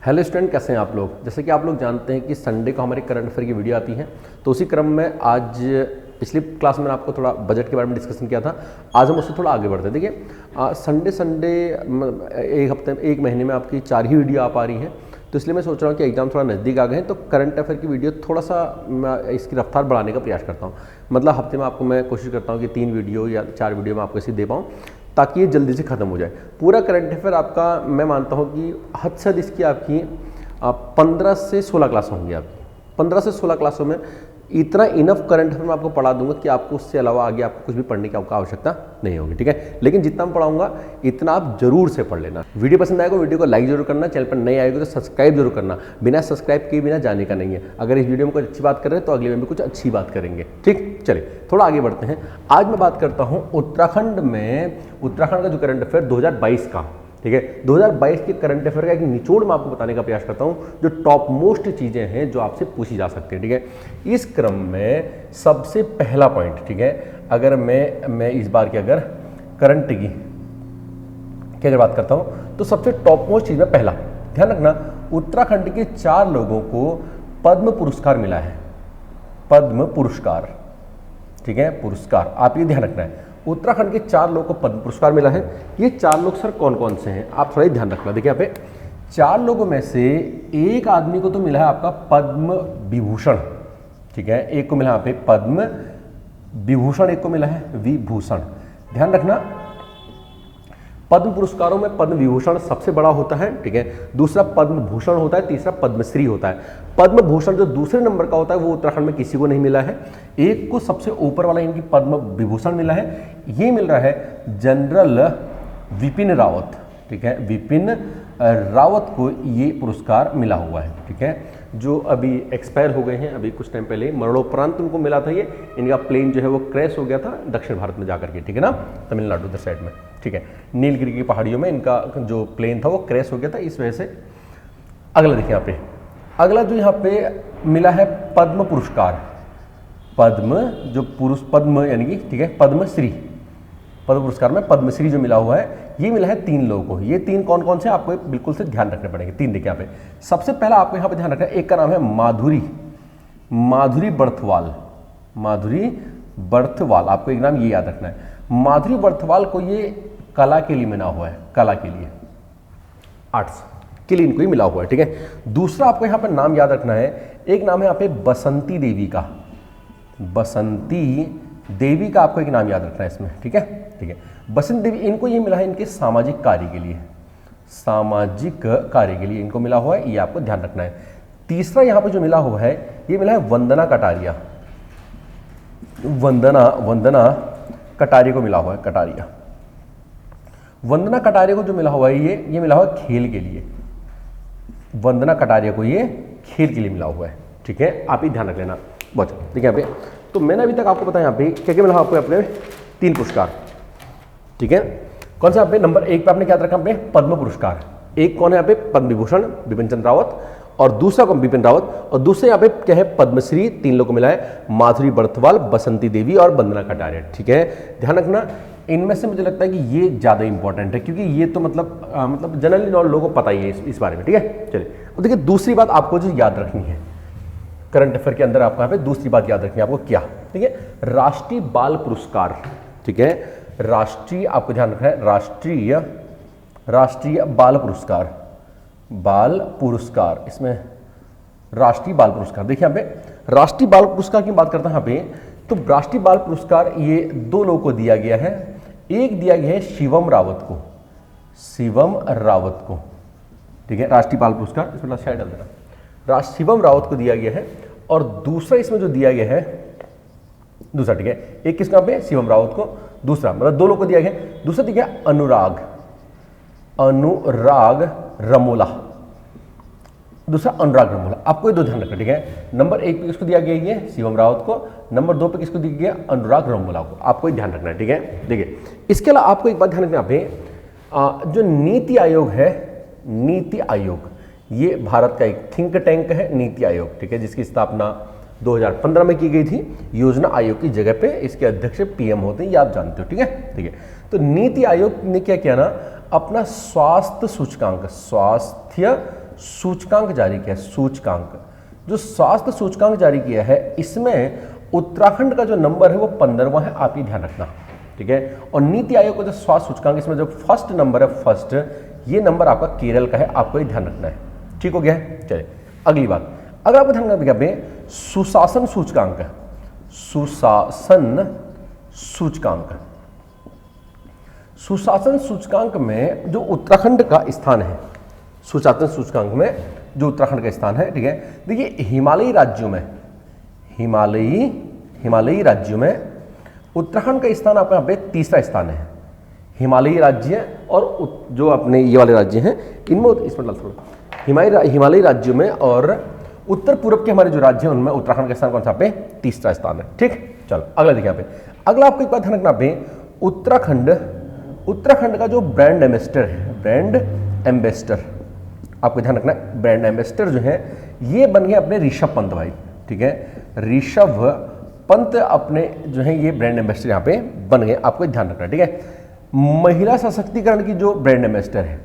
Hello student, कैसे हैं आप लोग। जैसे कि आप लोग जानते हैं कि संडे को हमारी करंट अफेयर की वीडियो आती है, तो उसी क्रम में आज पिछली क्लास में आपको थोड़ा बजट के बारे में डिस्कशन किया था। आज हम उससे थोड़ा आगे बढ़ते हैं। देखिए संडे एक हफ्ते में, एक महीने में आपकी 4 ही वीडियो आ पा रही हैं, तो इसलिए मैं सोच रहा हूँ कि एग्जाम थोड़ा नज़दीक आ गए हैं, तो करंट अफेयर की वीडियो थोड़ा सा इसकी रफ्तार बढ़ाने का प्रयास करता हूँ। मतलब हफ्ते में आपको मैं कोशिश करता हूँ कि 3 वीडियो या 4 वीडियो में आपको इसी दे पाऊँ, ताकि ये जल्दी से ख़त्म हो जाए। पूरा करंट अफेयर आपका मैं मानता हूँ कि हद से हद इसकी आपकी 15 से 16 क्लास होंगी। आपकी 15 से 16 क्लासों में इतना इनफ करंट अफेयर मैं आपको पढ़ा दूंगा कि आपको उससे अलावा आगे आपको कुछ भी पढ़ने की आपको आवश्यकता नहीं होगी, ठीक है। लेकिन जितना मैं पढ़ाऊंगा इतना आप जरूर से पढ़ लेना। वीडियो पसंद आएगा वीडियो को लाइक जरूर करना, चैनल पर नए आएगा तो सब्सक्राइब जरूर करना। बिना सब्सक्राइब किए बिना जाने का नहीं है। अगर इस वीडियो में कुछ अच्छी बात कर रहे हैं तो अगले में भी कुछ अच्छी बात करेंगे, ठीक। चलिए थोड़ा आगे बढ़ते हैं। आज मैं बात करता हूँ उत्तराखंड का जो करंट अफेयर 2022 का, ठीक है। 2022 के करंट अफेयर का एक निचोड़ मैं आपको बताने का प्रयास करता हूं, जो टॉप मोस्ट चीजें हैं जो आपसे पूछी जा सकती हैं, ठीक है। इस क्रम में सबसे पहला पॉइंट, ठीक है, अगर मैं इस बार की अगर करंट की अगर बात करता हूं तो सबसे टॉप मोस्ट चीज में पहला ध्यान रखना, उत्तराखंड के 4 लोगों को पद्म पुरस्कार मिला है। पद्म पुरस्कार, ठीक है, पुरस्कार आप ये ध्यान रखना है। उत्तराखंड के 4 लोगों को पद्म पुरस्कार मिला है। ये 4 लोग सर कौन कौन से हैं, आप थोड़ा ही ध्यान रखना। देखिए यहाँ पे 4 लोगों में से एक आदमी को तो मिला है आपका पद्म विभूषण, ठीक है। एक को मिला यहाँ पे पद्म विभूषण, एक को मिला है विभूषण। ध्यान रखना, पद्म पुरस्कारों में पद्म विभूषण सबसे बड़ा होता है, ठीक है। दूसरा पद्म भूषण होता है, तीसरा पद्मश्री होता है। पद्म भूषण जो दूसरे नंबर का होता है वो उत्तराखंड में किसी को नहीं मिला है। एक को सबसे ऊपर वाला इनकी पद्म विभूषण मिला है, ये मिल रहा है जनरल विपिन रावत, ठीक है। विपिन रावत को ये पुरस्कार मिला हुआ है, ठीक है, जो अभी एक्सपायर हो गए हैं। अभी कुछ टाइम पहले मरणोपरांत उनको मिला था। ये इनका प्लेन जो है वो क्रैश हो गया था दक्षिण भारत में जाकर के, ठीक है ना, तमिलनाडु उधर साइड में, ठीक है। नीलगिरी की पहाड़ियों में इनका जो प्लेन था वो क्रैश हो गया था, इस वजह से। अगला देखिए यहाँ पे, अगला जो यहाँ पे मिला है पद्म पुरस्कार, पद्म जो पद्म यानी कि, ठीक है, पद्मश्री, पद्म पुरस्कार में पद्मश्री जो मिला हुआ है ये मिला है 3 लोगों को। ये 3 कौन कौन से आपको बिल्कुल से ध्यान रखने पड़ेंगे। 3 देखिए यहाँ पे, सबसे पहला आपको यहाँ पे ध्यान रखना है, एक का नाम है माधुरी बर्थवाल। माधुरी बर्थवाल, आपको एक नाम ये याद रखना है। माधुरी बर्थवाल को ये कला के लिए मिला हुआ है, कला के लिए, आर्ट्स के लिए इनको ही मिला हुआ है, ठीक है। दूसरा आपको यहाँ पे नाम याद रखना है, एक नाम है यहाँ पे बसंती देवी का। बसंती देवी का आपको एक नाम याद रखना है इसमें, ठीक है, ठीक है। बसंती देवी, इनको ये मिला है इनके सामाजिक कार्य के लिए, सामाजिक कार्य के लिए इनको मिला हुआ है, ये आपको ध्यान रखना है। तीसरा यहाँ पे जो मिला हुआ है ये मिला है वंदना कटारिया। वंदना कटारिया को मिला हुआ है, कटारिया। वंदना कटारिया को जो मिला हुआ है ये मिला हुआ है खेल के लिए। वंदना कटारिया को ये खेल के लिए मिला हुआ है, ठीक है, आप ही ध्यान रख लेना। बहुत देखिए यहाँ पे, तो मैंने अभी तक आपको बताया यहाँ पे क्या क्या मिला आपको, अपने 3 पुरस्कार, ठीक है। कौन सा यहाँ पे नंबर 1 पे आपने क्या रखा, पे पद्म पुरस्कार। एक कौन है यहाँ पे, पद्म विभूषण बिपिन चंद्र रावत, और दूसरा कौन, बिपिन रावत, और दूसरे यहाँ पे क्या है, पद्मश्री। 3 लोगों को मिला है, माधुरी बर्थवाल, बसंती देवी और वंदना कटारिया, ठीक है। ध्यान रखना, इनमें से मुझे लगता है कि ये ज़्यादा इंपॉर्टेंट है, क्योंकि ये तो मतलब जनरली नॉलेज लोगों को पता ही है इस बारे में, ठीक है। चलिए अब देखिए, दूसरी बात आपको जो याद रखनी है करंट अफेयर के अंदर, आपको यहाँ पे दूसरी बात याद रखनी है आपको, क्या, ठीक है, राष्ट्रीय बाल पुरस्कार, ठीक है। राष्ट्रीय आपको ध्यान रखना है, राष्ट्रीय बाल पुरस्कार, बाल पुरस्कार, इसमें राष्ट्रीय बाल पुरस्कार। देखिए यहाँ पे राष्ट्रीय बाल पुरस्कार की बात करता हूँ यहाँ पे, तो राष्ट्रीय बाल पुरस्कार ये 2 लोगों को दिया गया है। एक दिया गया है शिवम रावत को, ठीक है, राष्ट्रीय बाल पुरस्कार, इसमें शायद डाल देना, शिवम रावत को दिया गया है। और दूसरा इसमें जो दिया गया है, दूसरा, ठीक है, एक किसका पे, शिवम रावत को, दूसरा मतलब 2 लोगों को दिया गया। दूसरा दिया गया अनुराग रमोला, दूसरा अनुराग रमोला। आपको ये 2 ध्यान रखना, ठीक है। नंबर 1 पे किसको दिया गया, ये शिवम रावत को। नंबर 2 पे किसको दिया गया, अनुराग रमोला को। आपको ये ध्यान रखना है, ठीक है। देखिए इसके अलावा आपको एक बात ध्यान रखना, यहाँ पे जो नीति आयोग है, नीति आयोग, ये भारत का एक थिंक टैंक है, नीति आयोग, ठीक है, जिसकी स्थापना 2015 में की गई थी। योजना आयोग की जगह पे इसके अध्यक्ष पीएम होते हैं, ये आप जानते हो, ठीक है, ठीक है। तो नीति आयोग ने क्या किया ना, अपना स्वास्थ्य सूचकांक, स्वास्थ्य सूचकांक जारी किया है, सूचकांक, जो स्वास्थ्य सूचकांक जारी किया है इसमें उत्तराखंड का जो नंबर है वो 15वां है, आप ये ध्यान रखना, ठीक है। और नीति आयोग का जो स्वास्थ्य सूचकांक इसमें जो फर्स्ट नंबर है, फर्स्ट, ये नंबर आपका केरल का है, आपको ये ध्यान रखना है, ठीक हो गया है। चलिए अगली बात, अगर आपको ध्यान रखना है सुशासन सूचकांक, सुशासन सूचकांक, सुशासन सूचकांक में जो उत्तराखंड का स्थान है, सुशासन सूचकांक में जो उत्तराखंड का स्थान है, ठीक है। देखिए हिमालयी राज्यों में, हिमालयी राज्यों में उत्तराखंड का स्थान आपका यहाँ पे तीसरा स्थान है। हिमालयी राज्य और जो अपने ये वाले राज्य हैं इनमें, इसमें डाल थोड़ा, हिमालयी राज्यों में और उत्तर पूर्व के हमारे जो राज्य हैं उनमें उत्तराखंड का स्थान कौन सा पे, तीसरा स्थान है, ठीक। चलो अगला देखिए यहाँ पे, अगला आपको एक बात ध्यान रखना पे, उत्तराखंड का जो ब्रांड एम्बेसडर है, ब्रांड एम्बेसडर आपको ध्यान रखना है, ब्रांड एम्बेसडर जो है ये बन गए अपने ऋषभ पंत भाई, ठीक है। ऋषभ पंत अपने जो है ये ब्रांड एम्बेसडर यहाँ पे बन गए, आपको ध्यान रखना है, ठीक है। महिला सशक्तिकरण की जो ब्रांड एम्बेसडर है,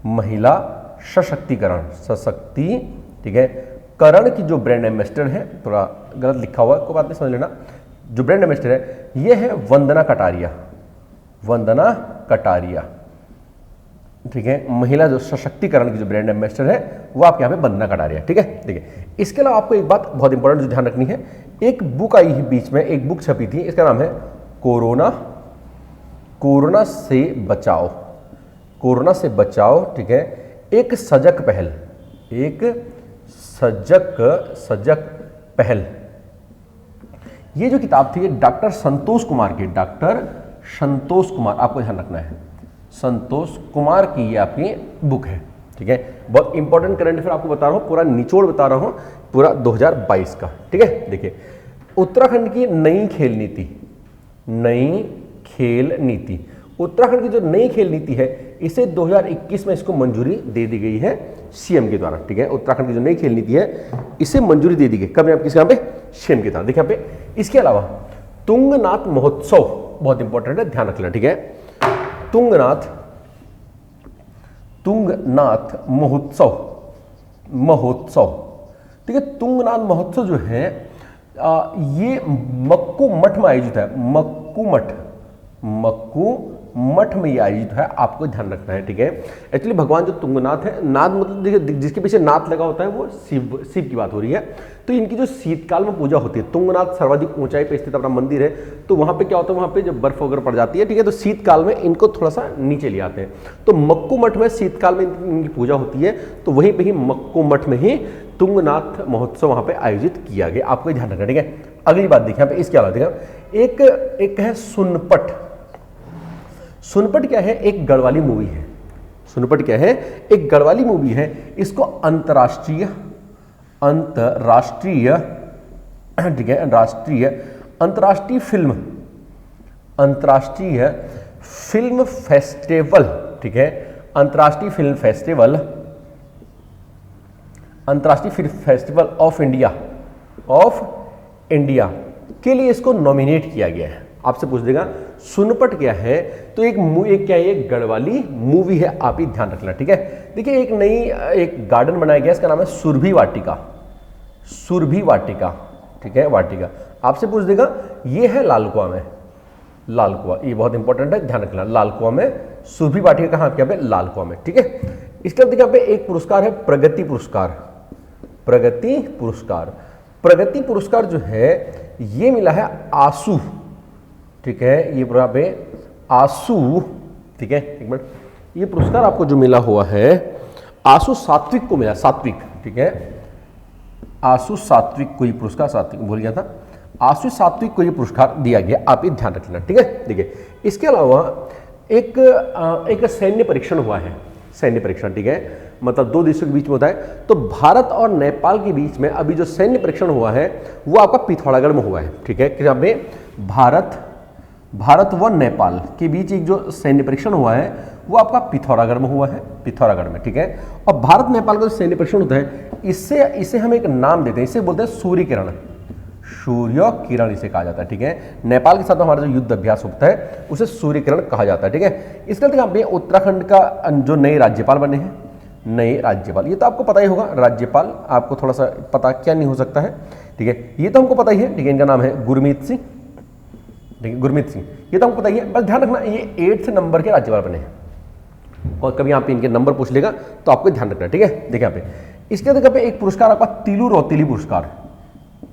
महिला सशक्तिकरण, ठीक है, करण की जो ब्रांड एम्बेसडर है, थोड़ा गलत लिखा हुआ है, कोई बात नहीं, समझ लेना, जो ब्रांड एम्बेसडर है ये है वंदना कटारिया, वंदना कटारिया, ठीक है। महिला जो सशक्तिकरण की जो ब्रांड एम्बेसडर है वो आपके यहाँ पे वंदना कटारिया, ठीक है। देखिए इसके अलावा आपको एक बात बहुत इंपॉर्टेंट जो ध्यान रखनी है, एक बुक आई है बीच में, एक बुक छपी थी, इसका नाम है कोरोना से बचाओ, कोरोना से बचाओ, ठीक है, एक सजग पहल, एक सजग पहल। ये जो किताब थी डॉक्टर संतोष कुमार की, डॉक्टर संतोष कुमार, आपको ध्यान रखना है, संतोष कुमार की ये आपकी बुक है, ठीक है। बहुत इंपॉर्टेंट करंट अफेयर आपको बता रहा हूँ, पूरा निचोड़ बता रहा हूँ, पूरा 2022 का, ठीक है। देखिए उत्तराखंड की नई खेल नीति, नई खेल नीति, उत्तराखंड की जो नई खेल नीति है इसे 2021 में इसको मंजूरी दे दी गई है सीएम के द्वारा, ठीक है। उत्तराखंड की जो नई खेल नीति है इसे मंजूरी दे दी गई, कब, आपके यहाँ पे सीएम के द्वारा, देखिए यहाँ पे। इसके अलावा तुंगनाथ महोत्सव बहुत इंपॉर्टेंट है, ध्यान रखना, ठीक है। तुंगनाथ महोत्सव, ठीक है। तुंगनाथ महोत्सव जो है ये मक्कू मठ में आयोजित है, मक्कू मठ में ये आयोजित है, आपको ध्यान रखना है, ठीक है। एक्चुअली भगवान जो तुंगनाथ है, नाथ मतलब देखिए जिसके पीछे नाथ लगा होता है वो शिव की बात हो रही है। तो इनकी जो शीतकाल में पूजा होती है, तुंगनाथ सर्वाधिक ऊंचाई पे स्थित अपना मंदिर है, तो वहाँ पे क्या होता है, वहाँ पे जब बर्फ वगैरह पड़ जाती है, ठीक है, तो शीतकाल में इनको थोड़ा सा नीचे ले आते हैं। तो मक्कू मठ में शीतकाल में इनकी पूजा होती है, तो वहीं पर ही मक्कू मठ में ही तुंगनाथ महोत्सव वहाँ पे आयोजित किया गया, आपको ध्यान रखना, ठीक है। अगली बात देखिए यहाँ पे, इसके अलावा देखिए एक है सुनपट। सुनपट क्या है, एक गढ़वाली मूवी है, सुनपट क्या है, एक गढ़वाली मूवी है। इसको अंतर्राष्ट्रीय ठीक है, अंतर्राष्ट्रीय फिल्म फेस्टिवल, ठीक है, अंतर्राष्ट्रीय फिल्म फेस्टिवल ऑफ इंडिया के लिए इसको नॉमिनेट किया गया है। आपसे पूछ देगा सुनपट क्या है, तो एक गढ़वाली मूवी है, आप ही ध्यान रखना, ठीक है। देखिए एक गार्डन बनाया गया, इसका नाम है सुरभि वाटिका, ठीक है, वाटिका। आपसे पूछ देगा ये है लालकुआ में, ये बहुत इंपॉर्टेंट है, ध्यान रखना, लालकुआ में सुरभि वाटिका, कहाँ आपके यहाँ पे, लालकुआ में, ठीक है। इसके बाद देखिए यहाँ पे एक पुरस्कार है प्रगति पुरस्कार जो है ये मिला है आंसू, ठीक है, ये यहाँ पे आंसू, ठीक है, एक मिनट, ये पुरस्कार आपको जो मिला हुआ है आंसू सात्विक को मिला, सात्विक, ठीक है, आंसू सात्विक को ये पुरस्कार, सात्विक भूल गया था, आंसू सात्विक को ये पुरस्कार दिया गया, आप ये ध्यान रखना, ठीक है। देखिए इसके अलावा एक सैन्य परीक्षण हुआ है, सैन्य परीक्षण, ठीक है, मतलब दो देशों के बीच में होता है। तो भारत और नेपाल के बीच में अभी जो सैन्य परीक्षण हुआ है वो आपका पिथौरागढ़ में हुआ है, ठीक है। यहाँ पे भारत व नेपाल के बीच एक जो सैन्य परीक्षण हुआ है वो आपका पिथौरागढ़ में हुआ है, पिथौरागढ़ में, ठीक है। और भारत नेपाल का जो सैन्य परीक्षण होता है इसे हम एक नाम देते हैं, इसे बोलते हैं सूर्य किरण इसे कहा जाता है, ठीक है। नेपाल के साथ हमारा जो युद्ध अभ्यास होता है उसे सूर्य किरण कहा जाता है, ठीक है। इसके बाद यहाँ पे उत्तराखंड का जो नए राज्यपाल बने हैं, नए राज्यपाल। ये तो आपको पता ही होगा, राज्यपाल आपको थोड़ा सा पता क्या नहीं हो सकता है, ठीक है, ये तो हमको पता ही है, ठीक है। इनका नाम है गुरमीत सिंह, ठीक है, गुरमीत सिंह, ये तो हमको पता ही है। बस ध्यान रखना ये 8th नंबर के राज्यपाल बने हैं, और कभी यहाँ पे इनके नंबर पूछ लेगा तो आपको ध्यान रखना, ठीक है। देखिए यहाँ पे इसके अंदर पे एक पुरस्कार आपका तिलु रौतेली पुरस्कार,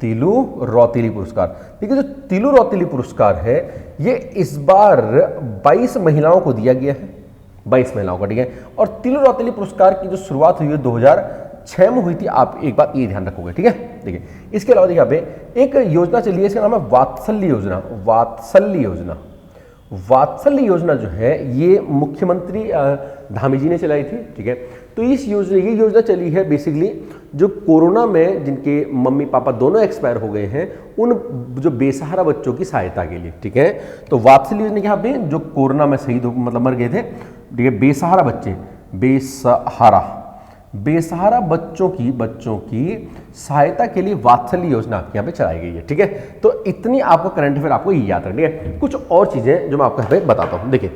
तिलु रौतेली पुरस्कार, ठीक है। जो तिलु रौतेली पुरस्कार है ये इस बार 22 महिलाओं को दिया गया है, 22 महिलाओं को, ठीक है। और तिलु रौतेली पुरस्कार की जो शुरुआत हुई है 2006 में हुई थी, आप एक बात ये ध्यान रखोगे, ठीक है। देखिए इसके अलावा देखिए यहाँ पे एक योजना चली है, इसका नाम है वात्सल्य योजना। वात्सल्य योजना, वात्सल्य योजना जो है ये मुख्यमंत्री धामी जी ने चलाई थी, ठीक है। तो इस योजना, ये योजना चली है बेसिकली जो कोरोना में जिनके मम्मी पापा दोनों एक्सपायर हो गए हैं उन जो बेसहारा बच्चों की सहायता के लिए, ठीक है। तो वात्सल्य योजना के यहाँ पे जो कोरोना में शहीद मतलब मर गए थे, ठीक है, बेसहारा बच्चे, बेसहारा बच्चों की सहायता के लिए वात्सल्य योजना आपके यहाँ पे चलाई गई है, ठीक है। तो इतनी आपको करंट अफेयर आपको ये याद रखनी है। कुछ और चीजें जो मैं आपको यहाँ पे बताता हूँ, देखिए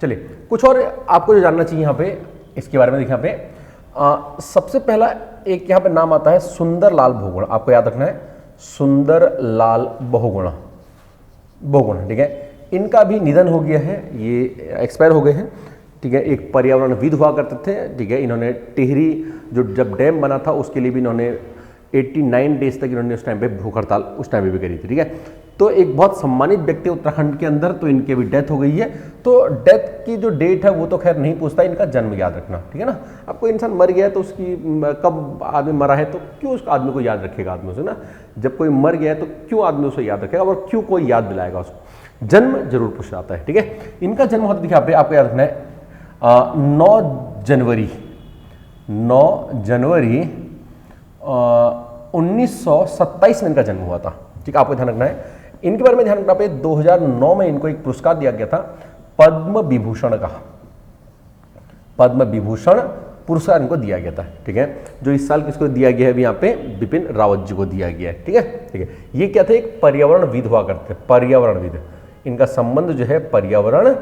चलिए कुछ और आपको जो जानना चाहिए यहाँ पे इसके बारे में। देखिए यहाँ पे सबसे पहला एक यहाँ पे नाम आता है सुंदर लाल बहुगुणा, आपको याद रखना है, सुंदर लाल बहुगुणा, ठीक है। इनका भी निधन हो गया है, ये एक्सपायर हो गए हैं, ठीक है। एक पर्यावरणविद हुआ करते थे, ठीक है। इन्होंने टिहरी जो जब डैम बना था उसके लिए भी इन्होंने 89 डेज तक इन्होंने उस टाइम पे भूख हड़ताल उस टाइम पे भी करी थी, ठीक है। तो एक बहुत सम्मानित व्यक्ति उत्तराखंड के अंदर, तो इनकी भी डेथ हो गई है। तो डेथ की जो डेट है वो तो खैर नहीं पूछता, इनका जन्म याद रखना, ठीक है ना। अब कोई इंसान मर गया है तो उसकी कब आदमी मरा है तो क्यों उस आदमी को याद रखेगा आदमी उसे ना, जब कोई मर गया है तो क्यों आदमी उसे याद रखेगा और क्यों कोई याद दिलाएगा उसको, जन्म जरूर पूछ जाता है, ठीक है। इनका जन्म होता देखिए पे आपको याद रखना है 9 जनवरी 1927 में इनका जन्म हुआ था, ठीक है। आपको ध्यान रखना है, इनके बारे में ध्यान रखना पे 2009 में इनको एक पुरस्कार दिया गया था पद्म विभूषण का, पद्म विभूषण पुरस्कार इनको दिया गया था, ठीक है। जो इस साल किसको दिया गया है अभी यहाँ पे बिपिन रावत जी को दिया गया है, ठीक है, ठीक है। ये क्या थे, एक पर्यावरणविद हुआ करते, पर्यावरणविद, इनका संबंध जो है पर्यावरण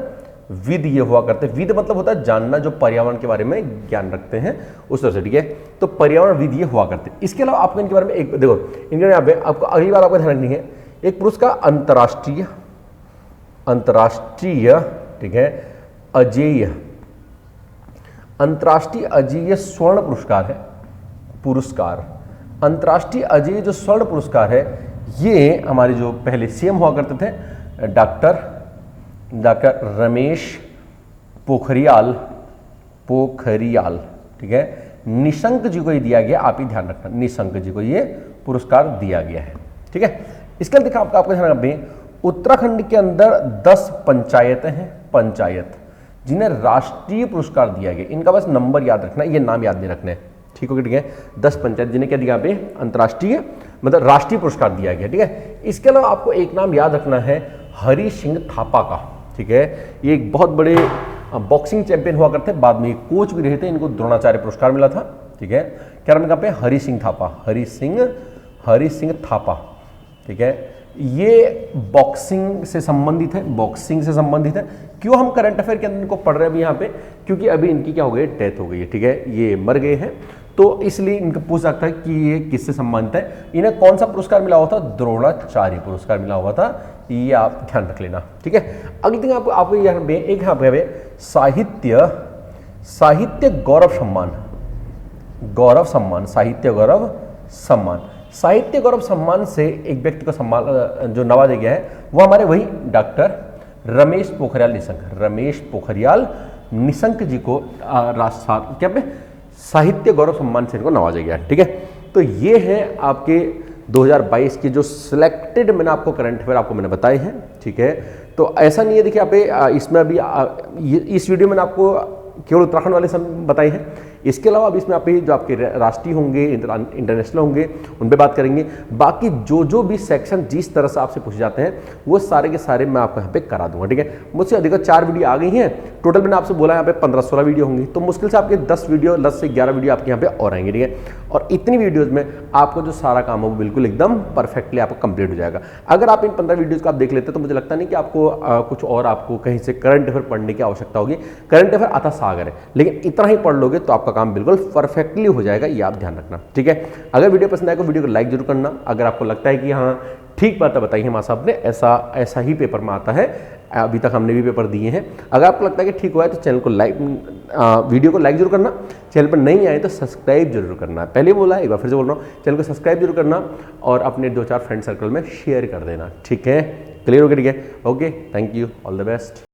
विद ये हुआ करते, विद मतलब होता है जानना, जो पर्यावरण के बारे में ज्ञान रखते हैं उस तरह से, ठीक है। तो पर्यावरण विद ये हुआ करते। इसके अलावा आपको इनके बारे में एक देखो, इनके यहाँ पे आपको अगली बार आपको ध्यान रखनी है एक पुरस्कार अंतर्राष्ट्रीय, ठीक है, अजेय, अंतर्राष्ट्रीय अजेय स्वर्ण पुरस्कार है, पुरस्कार अंतर्राष्ट्रीय अजेय जो स्वर्ण पुरस्कार है ये हमारे जो पहले सीएम हुआ करते थे डॉक्टर रमेश पोखरियाल, ठीक है, निशंक जी को ये दिया गया, आप ही ध्यान रखना, निशंक जी को ये पुरस्कार दिया गया है, ठीक है। इसके लिए देखा आपको ध्यान रखना, उत्तराखंड के अंदर 10 पंचायतें हैं, पंचायत जिन्हें राष्ट्रीय पुरस्कार दिया गया, इनका बस नंबर याद रखना, ये नाम याद नहीं रखने, ठीक है, ठीक है। 10 पंचायत जिन्हें क्या दिया पे अंतर्राष्ट्रीय मतलब राष्ट्रीय पुरस्कार दिया गया, ठीक है। इसके अलावा आपको एक नाम याद रखना है हरि सिंह थापा का, ठीक है। ये एक बहुत बड़े बॉक्सिंग चैंपियन हुआ करते, बाद में कोच भी रहे थे, इनको द्रोणाचार्य पुरस्कार मिला था, ठीक है। क्या नाम पे हरि सिंह थापा, हरि सिंह थापा, ठीक है। ये बॉक्सिंग से संबंधित है, बॉक्सिंग से संबंधित है। क्यों हम करंट अफेयर के अंदर इनको पढ़ रहे हैं अभी यहाँ पे, क्योंकि अभी इनकी क्या हो गई, डेथ हो गई है, ठीक है, ये मर गए हैं, तो इसलिए इनको पूछ सकता है कि ये किससे संबंधित है। इन्हें कौन सा पुरस्कार मिला हुआ था, द्रोणाचार्य पुरस्कार मिला हुआ था, ये आप ध्यान रख लेना, ठीक है। अगली थिंग आपको यहाँ पे एक यहाँ पे साहित्य गौरव सम्मान, साहित्य गौरव सम्मान से एक व्यक्ति को सम्मान जो नवाजा गया है वो हमारे वही डॉक्टर रमेश पोखरियाल निशंक जी को क्या पे साहित्य गौरव सम्मान से इनको नवाजा गया है, ठीक है। तो ये है आपके 2022 के जो सिलेक्टेड मैंने आपको करंट अफेयर आपको मैंने बताए हैं, ठीक है। तो ऐसा नहीं है, देखिए यहाँ पे इसमें अभी इस वीडियो में आपको केवल उत्तराखंड वाले सब बताए हैं, इसके अलावा अभी इसमें आप जो आपके राष्ट्रीय होंगे, इंटरनेशनल होंगे, उन पर बात करेंगे। बाकी जो भी सेक्शन जिस तरह से आपसे पूछे जाते हैं वो सारे के सारे मैं आपको यहाँ पे करा दूंगा, ठीक है। मुझसे अधिक 4 वीडियो आ गई हैं, टोटल मैंने आपसे बोला यहाँ पे 15-16 वीडियो होंगी, तो मुश्किल से आपके 10 से 11 वीडियो आपके यहाँ पे और आएंगे, ठीक है। और इतनी वीडियोस में आपको जो सारा काम है वो बिल्कुल एकदम परफेक्टली आपको कंप्लीट हो जाएगा। अगर आप इन 15 वीडियोस को आप देख लेते हैं तो मुझे लगता नहीं कि आपको कुछ और आपको कहीं से करंट अफेयर पढ़ने की आवश्यकता होगी। करंट अफेयर आता सागर है, लेकिन इतना ही पढ़ लोगे तो आपका काम बिल्कुल परफेक्टली हो जाएगा, ये आप ध्यान रखना, ठीक है। अगर वीडियो पसंद आए तो वीडियो को लाइक जरूर करना। अगर आपको लगता है कि हाँ ठीक बात है, बताइए हमारे साहब ने ऐसा ही पेपर में आता है, अभी तक हमने भी पेपर दिए हैं। अगर आपको लगता है कि ठीक हुआ है तो चैनल को लाइक, वीडियो को लाइक जरूर करना। चैनल पर नहीं आए तो सब्सक्राइब जरूर करना। पहले बोला, एक बार फिर से बोल रहा हूँ, चैनल को सब्सक्राइब जरूर करना और अपने 2-4 फ्रेंड सर्कल में शेयर कर देना, ठीक है। क्लियर हो गया, ठीक है। Okay, thank you, all the best.